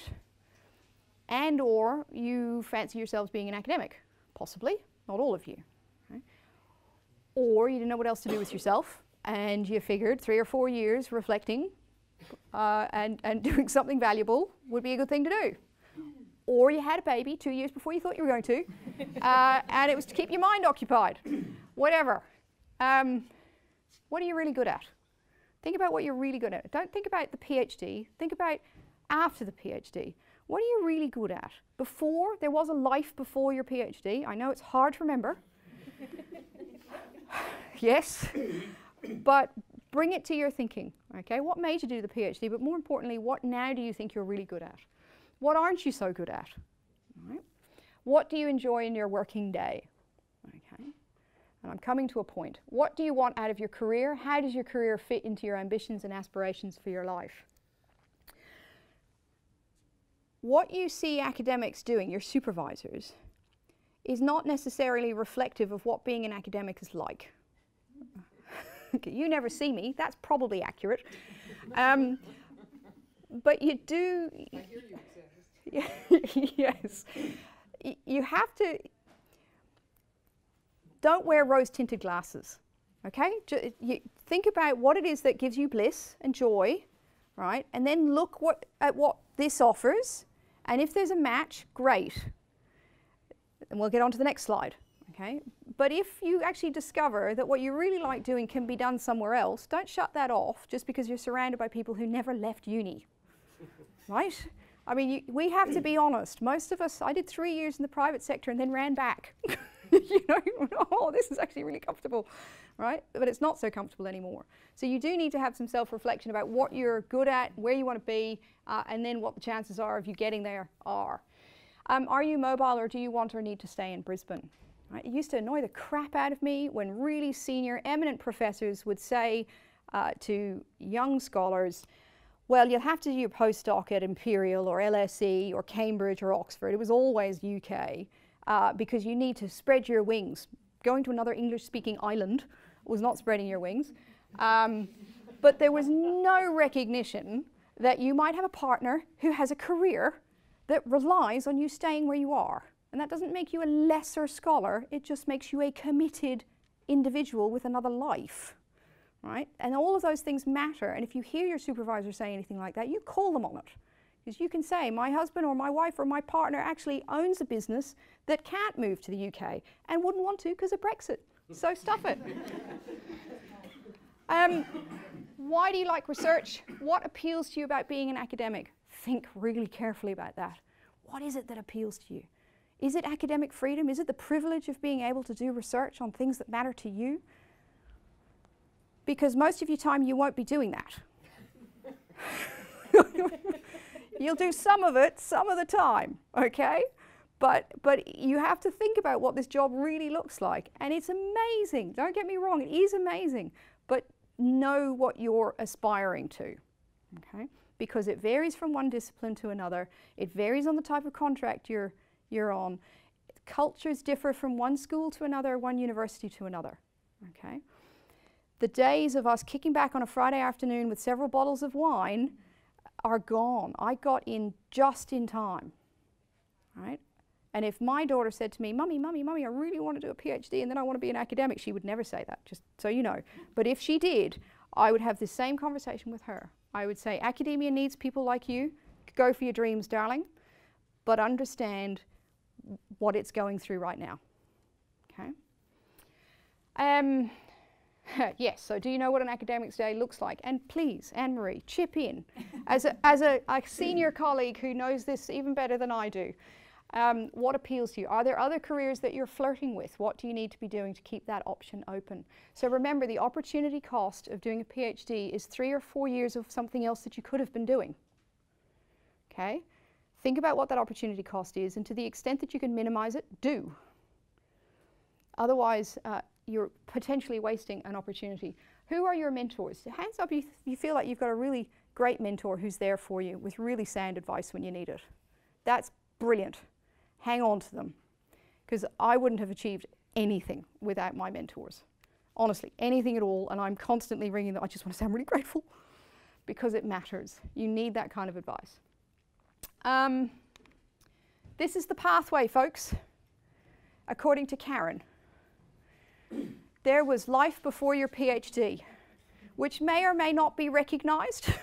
And or you fancy yourselves being an academic, possibly, not all of you. Right? Or you didn't know what else to do with yourself, and you figured 3 or 4 years reflecting and doing something valuable would be a good thing to do. Or you had a baby 2 years before you thought you were going to, and it was to keep your mind occupied. Whatever. What are you really good at? Think about what you're really good at. Don't think about the PhD. Think about after the PhD. What are you really good at? Before, there was a life before your PhD. I know it's hard to remember. Yes, but bring it to your thinking, okay? What made you do the PhD, but more importantly, what now do you think you're really good at? What aren't you so good at? Right? What do you enjoy in your working day? Okay, and I'm coming to a point. What do you want out of your career? How does your career fit into your ambitions and aspirations for your life? What you see academics doing, your supervisors, is not necessarily reflective of what being an academic is like. Okay, you never see me, that's probably accurate. But you do... I hear you exist. Yes. You have to... Don't wear rose-tinted glasses, okay? Think about what it is that gives you bliss and joy, right? And then look at what this offers. And if there's a match, great. And we'll get on to the next slide, okay? But if you actually discover that what you really like doing can be done somewhere else, don't shut that off just because you're surrounded by people who never left uni, right? I mean, we have to be honest. Most of us, I did 3 years in the private sector and then ran back. You know, oh, this is actually really comfortable, right? But it's not so comfortable anymore. So you do need to have some self-reflection about what you're good at, where you want to be, and then what the chances are of you getting there are. Are you mobile, or do you want or need to stay in Brisbane? Right? It used to annoy the crap out of me when really senior, eminent professors would say to young scholars, well, you'll have to do your postdoc at Imperial or LSE or Cambridge or Oxford. It was always UK. Because you need to spread your wings. Going to another English-speaking island was not spreading your wings. But there was no recognition that you might have a partner who has a career that relies on you staying where you are. And that doesn't make you a lesser scholar, it just makes you a committed individual with another life, right? And all of those things matter, and if you hear your supervisor say anything like that, you call them on it. Because you can say, my husband or my wife or my partner actually owns a business that can't move to the UK and wouldn't want to because of Brexit. So stuff it. Why do you like research? What appeals to you about being an academic? Think really carefully about that. What is it that appeals to you? Is it academic freedom? Is it the privilege of being able to do research on things that matter to you? because most of your time you won't be doing that. You'll do some of it some of the time, okay? But you have to think about what this job really looks like. And it's amazing. Don't get me wrong, it is amazing. But know what you're aspiring to, okay? Because it varies from one discipline to another. It varies on the type of contract you're on. Cultures differ from one school to another, one university to another, okay? The days of us kicking back on a Friday afternoon with several bottles of wine are gone. I got in just in time, right? And if my daughter said to me, Mummy, I really want to do a PhD and then I want to be an academic, she would never say that, just so you know. But if she did, I would have the same conversation with her. I would say, academia needs people like you. Go for your dreams, darling, but understand what it's going through right now, okay? Yes, so do you know what an academics day looks like? And please, Anne-Marie, chip in. As a senior colleague who knows this even better than I do, what appeals to you? Are there other careers that you're flirting with? What do you need to be doing to keep that option open? So remember, the opportunity cost of doing a PhD is 3 or 4 years of something else that you could have been doing, okay? Think about what that opportunity cost is, and to the extent that you can minimize it, do. Otherwise, you're potentially wasting an opportunity. Who are your mentors? Hands up if you feel like you've got a really great mentor who's there for you with really sound advice when you need it. That's brilliant. Hang on to them, because I wouldn't have achieved anything without my mentors. Honestly, anything at all, and I'm constantly ringing them. I just want to say I'm really grateful, because it matters. You need that kind of advice. This is the pathway, folks, according to Karen. There was life before your PhD, which may or may not be recognized,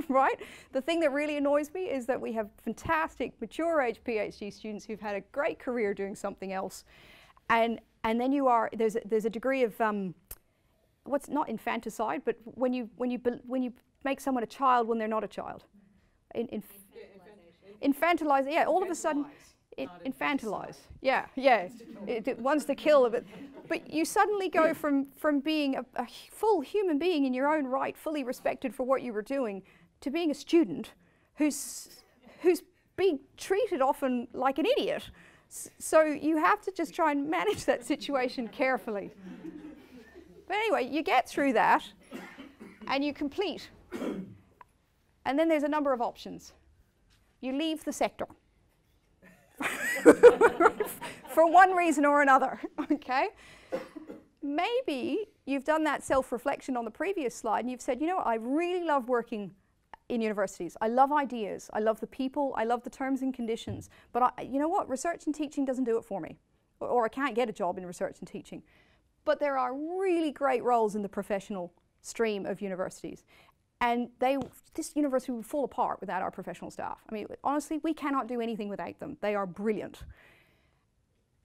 right? The thing that really annoys me is that we have fantastic mature age PhD students who've had a great career doing something else, and then there's a degree of what's not infanticide, but when you make someone a child when they're not a child, infantilize, yeah, all of a sudden. Infantilize, yeah. It wants to kill a bit. But you suddenly go from being a full human being in your own right, fully respected for what you were doing, to being a student who's being treated often like an idiot. So you have to just try and manage that situation carefully. But anyway, you get through that and you complete. And then there's a number of options. You leave the sector. For one reason or another, okay? Maybe you've done that self-reflection on the previous slide and you've said, you know what, I really love working in universities. I love ideas. I love the people. I love the terms and conditions. But you know what, research and teaching doesn't do it for me. Or I can't get a job in research and teaching. But there are really great roles in the professional stream of universities. And this university would fall apart without our professional staff. I mean, honestly, we cannot do anything without them. They are brilliant.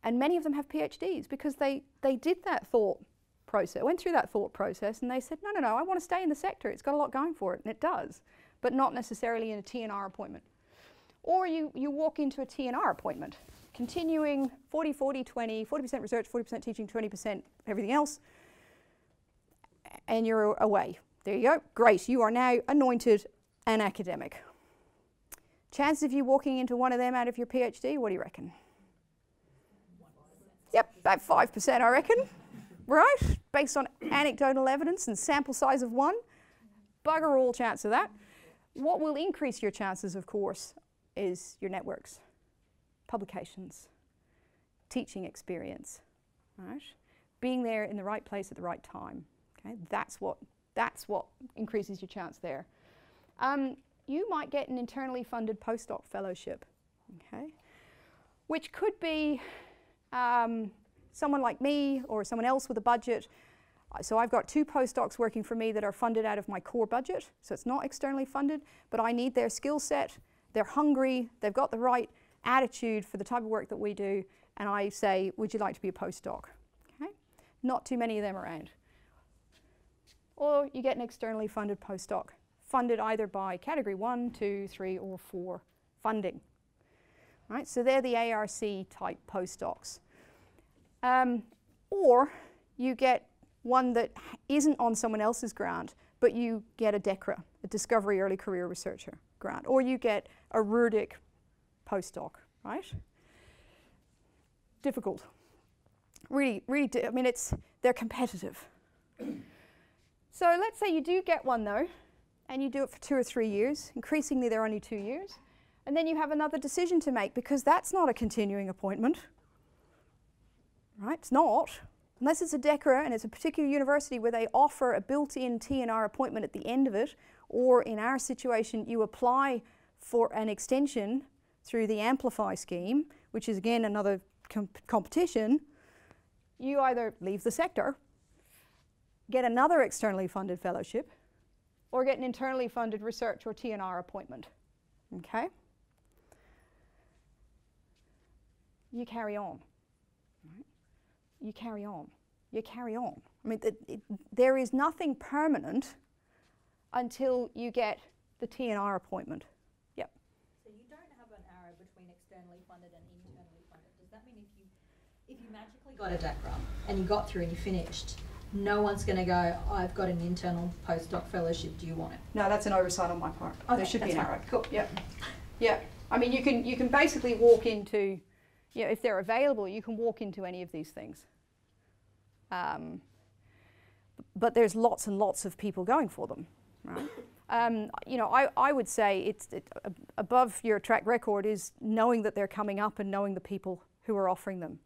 And many of them have PhDs because they did that thought process, went through that thought process, and they said, no, I want to stay in the sector. It's got a lot going for it, and it does, but not necessarily in a T&R appointment. Or you walk into a T&R appointment, continuing 40-40-20, 40% research, 40% teaching, 20% everything else, and you're away. There you go. Great. You are now anointed an academic. Chances of you walking into one of them out of your PhD, what do you reckon? Yep, about 5%, I reckon. Right? Based on anecdotal evidence and sample size of 1. Bugger all chance of that. What will increase your chances, of course, is your networks, publications, teaching experience, right? Being there in the right place at the right time. Okay? That's what increases your chance there. You might get an internally funded postdoc fellowship, okay? Which could be someone like me or someone else with a budget. So I've got 2 postdocs working for me that are funded out of my core budget, so it's not externally funded, but I need their skill set, they're hungry, they've got the right attitude for the type of work that we do, and I say, would you like to be a postdoc? Okay? Not too many of them around. Or you get an externally funded postdoc, funded either by category 1, 2, 3, or 4 funding. Right? So they're the ARC type postdocs. Or you get one that isn't on someone else's grant, but you get a DECRA, a Discovery Early Career Researcher grant, or you get a RURDIC postdoc, right? Difficult. Really, I mean, they're competitive. So let's say you do get one though, and you do it for 2 or 3 years. Increasingly, they're only 2 years. And then you have another decision to make, because that's not a continuing appointment, right? It's not. Unless it's a DECRA and it's a particular university where they offer a built-in T&R appointment at the end of it, or in our situation, you apply for an extension through the Amplify scheme, which is again another competition. You either leave the sector, get another externally funded fellowship, or get an internally funded research or T&R appointment. Okay? You carry on. Right? You carry on. You carry on. I mean, there is nothing permanent until you get the T&R appointment. Yep. So you don't have an arrow between externally funded and internally funded. Does that mean if you magically got a DACRA and you got through and you finished, no one's going to go, I've got an internal postdoc fellowship, do you want it? No, that's an oversight on my part. Okay, there should be an that's arrow. fine. Cool. Yeah. Yeah. I mean, you can basically walk into, you know, if they're available, you can walk into any of these things. But there's lots and lots of people going for them, right? You know, I would say above your track record is knowing that they're coming up and knowing the people who are offering them.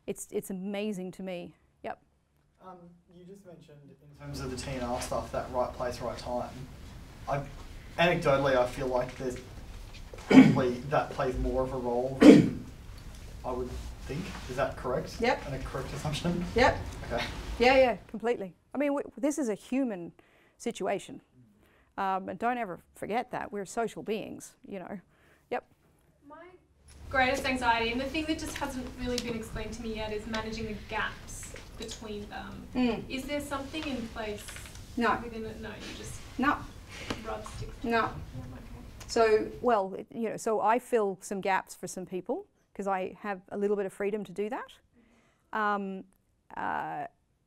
It's amazing to me. Yep. You just mentioned in terms of the T&R stuff, that right place, right time. Anecdotally, I feel like there's probably that plays more of a role than I would think. Is that correct? Yep. And a correct assumption? Yep. Okay. Yeah, completely. I mean, this is a human situation. And don't ever forget that. We're social beings, you know. Yep. My greatest anxiety, and the thing that just hasn't really been explained to me yet, is managing the gaps between them. Is there something in place No. within it? No, you just No. rub sticks. No. Yeah, okay. So, well, you know, so I fill some gaps for some people because I have a little bit of freedom to do that.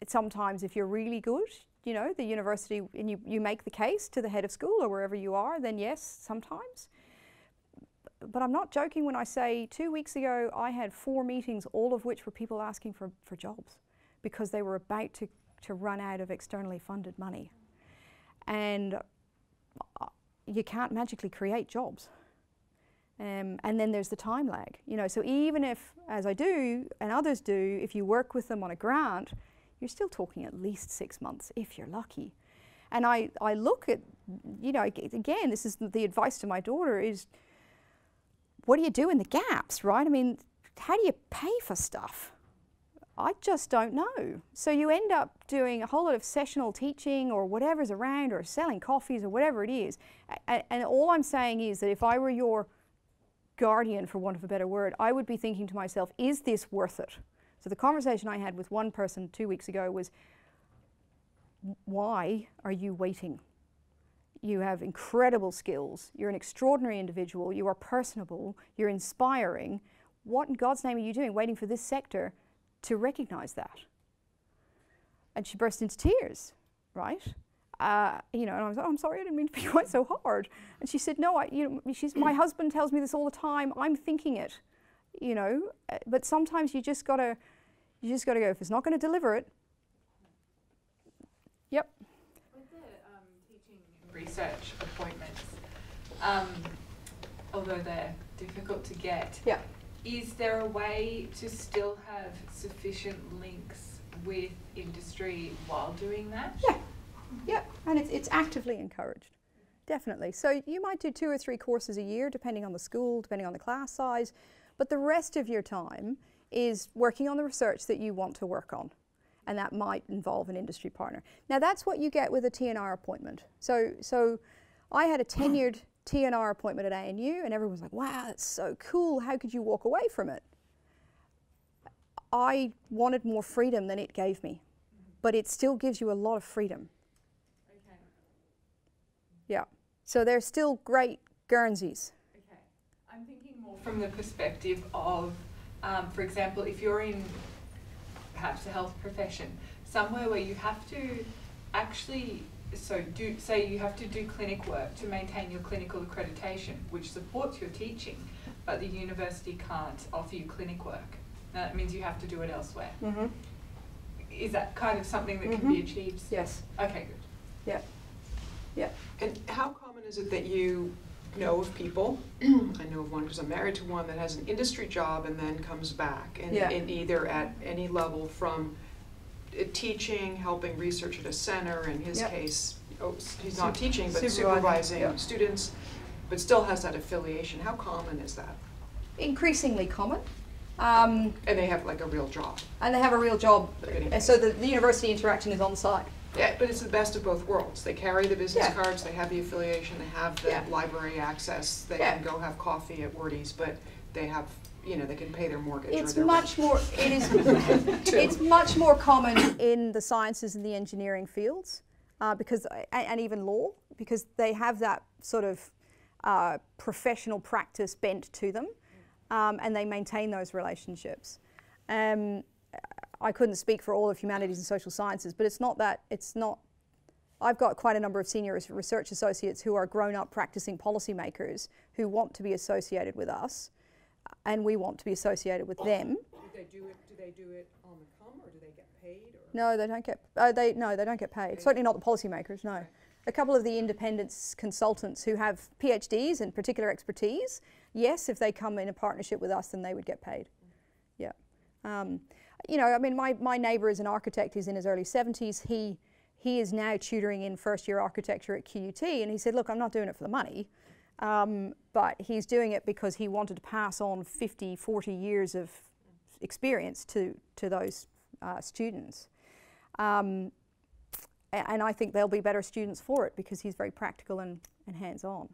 Sometimes if you're really good, you know, the university, and you make the case to the head of school or wherever you are, then yes, sometimes. But I'm not joking when I say 2 weeks ago I had 4 meetings, all of which were people asking for jobs because they were about to run out of externally funded money. And you can't magically create jobs. And then there's the time lag. You know, so even if, as I do and others do, if you work with them on a grant, you're still talking at least 6 months if you're lucky. And I look at, you know, again, this is the advice to my daughter is, what do you do in the gaps, right? I mean, how do you pay for stuff? I just don't know. So you end up doing a whole lot of sessional teaching or whatever's around, or selling coffees or whatever it is. And all I'm saying is that if I were your guardian, for want of a better word, I would be thinking to myself, is this worth it? So the conversation I had with one person 2 weeks ago was, why are you waiting? You have incredible skills. You're an extraordinary individual. You are personable. You're inspiring. What in God's name are you doing waiting for this sector to recognize that? And she burst into tears, right? You know, and I was like, oh, I'm sorry, I didn't mean to be quite so hard. And she said, no, you know, my husband tells me this all the time. I'm thinking it, you know. But sometimes you just gotta go. If it's not going to deliver it, yep. With the teaching and research appointments, although they're difficult to get, Yeah. is there a way to still have sufficient links with industry while doing that? Yeah. Yeah, and it's actively encouraged, definitely. So you might do 2 or 3 courses a year, depending on the school, depending on the class size, but the rest of your time is working on the research that you want to work on, and that might involve an industry partner. Now that's what you get with a T&R appointment. So I had a tenured T&R appointment at ANU, and everyone was like, wow, that's so cool, how could you walk away from it? I wanted more freedom than it gave me, but it still gives you a lot of freedom. Okay. Yeah. So they're still great Guernseys. Okay. I'm thinking more from the perspective of, for example, if you're in perhaps the health profession, somewhere where you have to actually, say you have to do clinic work to maintain your clinical accreditation, which supports your teaching, but the university can't offer you clinic work. Now that means you have to do it elsewhere. Mm-hmm. Is that kind of something that can be achieved? Yes. Okay, good. Yeah. Yeah. And how common is it that you know of people, I know of one because I'm married to one, that has an industry job and then comes back, and in either at any level from teaching, helping research at a center, in his case, he's not teaching, but supervising students, but still has that affiliation. How common is that? Increasingly common. And they have like a real job. And they have a real job. They're getting And so the university interaction is on site. Yeah, but it's the best of both worlds. They carry the business cards, they have the affiliation, they have the library access, they can go have coffee at Wordy's, but they have, you know, they can pay their mortgage It's or their much more, it is, it's much more common in the sciences and the engineering fields, because, and even law, because they have that sort of professional practice bent to them, and they maintain those relationships. I couldn't speak for all of humanities and social sciences, but it's not that, I've got quite a number of senior research associates who are grown-up practicing policymakers who want to be associated with us, and we want to be associated with them. Do they do it on the come, or do they get paid? Or? No, they don't get, they don't get paid. Certainly not the policymakers, no. A couple of the independent consultants who have PhDs and particular expertise, yes, if they come in a partnership with us, then they would get paid. Yeah. You know, I mean, my neighbour is an architect. He's in his early 70s. He is now tutoring in first-year architecture at QUT, and he said, look, I'm not doing it for the money, but he's doing it because he wanted to pass on 50, 40 years of experience to those students. And I think they'll be better students for it because he's very practical and hands-on.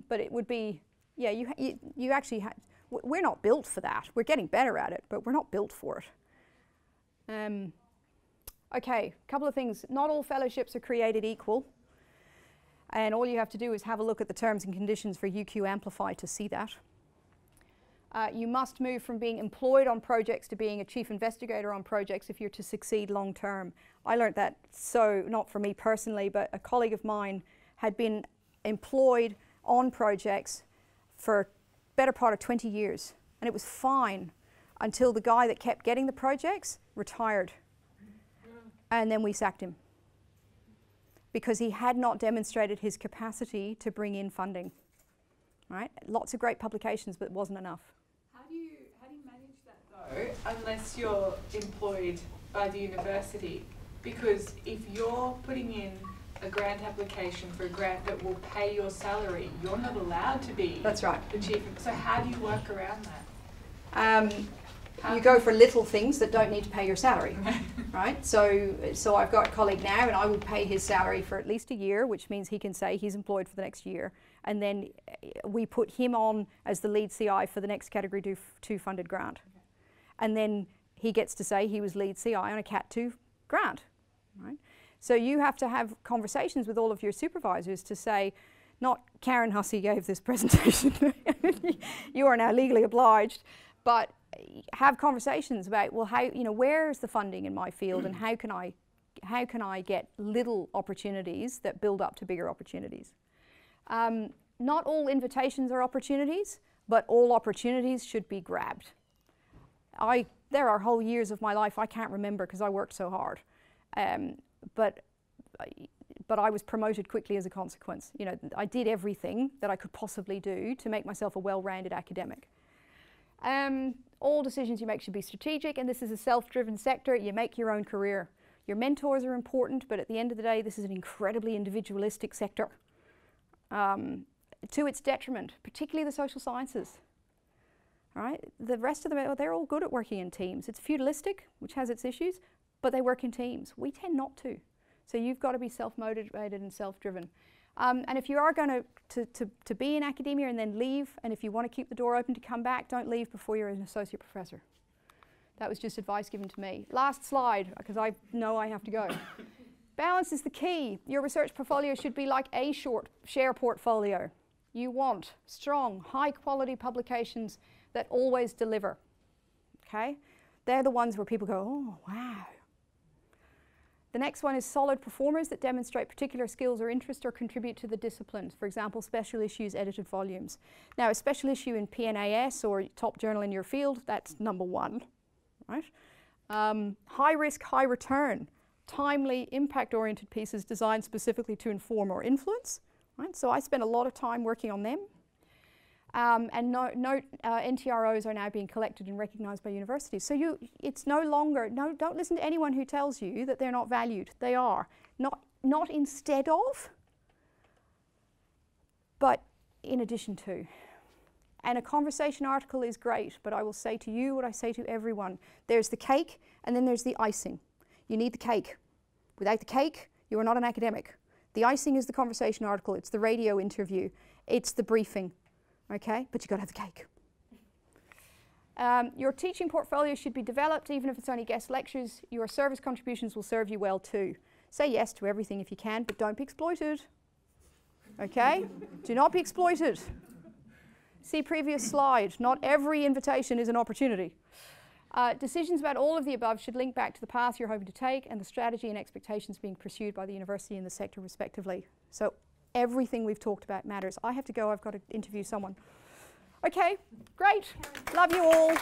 But it would be, yeah, you actually have, we're not built for that. We're getting better at it, but we're not built for it. Okay, a couple of things. Not all fellowships are created equal. And all you have to do is have a look at the terms and conditions for UQ Amplify to see that. You must move from being employed on projects to being a chief investigator on projects if you're to succeed long term. I learned that, so not for me personally, but a colleague of mine had been employed on projects for better part of 20 years, and it was fine until the guy that kept getting the projects retired, and then we sacked him because he had not demonstrated his capacity to bring in funding. Right? Lots of great publications, but it wasn't enough. How do you manage that though, unless you're employed by the university? Because if you're putting in a grant application for a grant that will pay your salary, you're not allowed to be That's right. the chief. So how do you work around that? You go for little things that don't need to pay your salary, right? So I've got a colleague now, and I will pay his salary for at least a year, which means he can say he's employed for the next year, and then we put him on as the lead CI for the next Category 2 funded grant. Okay. And then he gets to say he was lead CI on a Cat 2 grant, right? So you have to have conversations with all of your supervisors to say, not Karen Hussey gave this presentation, you are now legally obliged, but have conversations about, well, how, you know, where is the funding in my field, and how can I get little opportunities that build up to bigger opportunities. Not all invitations are opportunities, but all opportunities should be grabbed. There are whole years of my life I can't remember because I worked so hard. But I was promoted quickly as a consequence. You know, I did everything that I could possibly do to make myself a well-rounded academic. All decisions you make should be strategic, and this is a self-driven sector. You make your own career. Your mentors are important, but at the end of the day, this is an incredibly individualistic sector. To its detriment, particularly the social sciences. All right? The rest of them, they're all good at working in teams. It's feudalistic, which has its issues, but they work in teams. We tend not to. So you've got to be self-motivated and self-driven. And if you are going to be in academia and then leave, and if you want to keep the door open to come back, don't leave before you're an associate professor. That was just advice given to me. Last slide, because I know I have to go. Balance is the key. Your research portfolio should be like a share portfolio. You want strong, high-quality publications that always deliver. Okay? They're the ones where people go, oh, wow. The next one is solid performers that demonstrate particular skills or interest or contribute to the disciplines. For example, special issues, edited volumes. Now, a special issue in PNAS or top journal in your field, that's number one, right? High risk, high return. Timely, impact-oriented pieces designed specifically to inform or influence, right? So I spent a lot of time working on them. And NTROs are now being collected and recognized by universities. So it's no longer, don't listen to anyone who tells you that they're not valued. They are. Not instead of, but in addition to. And a conversation article is great, but I will say to you what I say to everyone. There's the cake, and then there's the icing. You need the cake. Without the cake, you are not an academic. The icing is the conversation article. It's the radio interview. It's the briefing. Okay, but you've got to have the cake. Your teaching portfolio should be developed, even if it's only guest lectures. Your service contributions will serve you well too. Say yes to everything if you can, but don't be exploited. Okay? Do not be exploited. See previous slide. Not every invitation is an opportunity. Decisions about all of the above should link back to the path you're hoping to take and the strategy and expectations being pursued by the university and the sector respectively. So everything we've talked about matters. I have to go. I've got to interview someone. Okay, great. Love you all.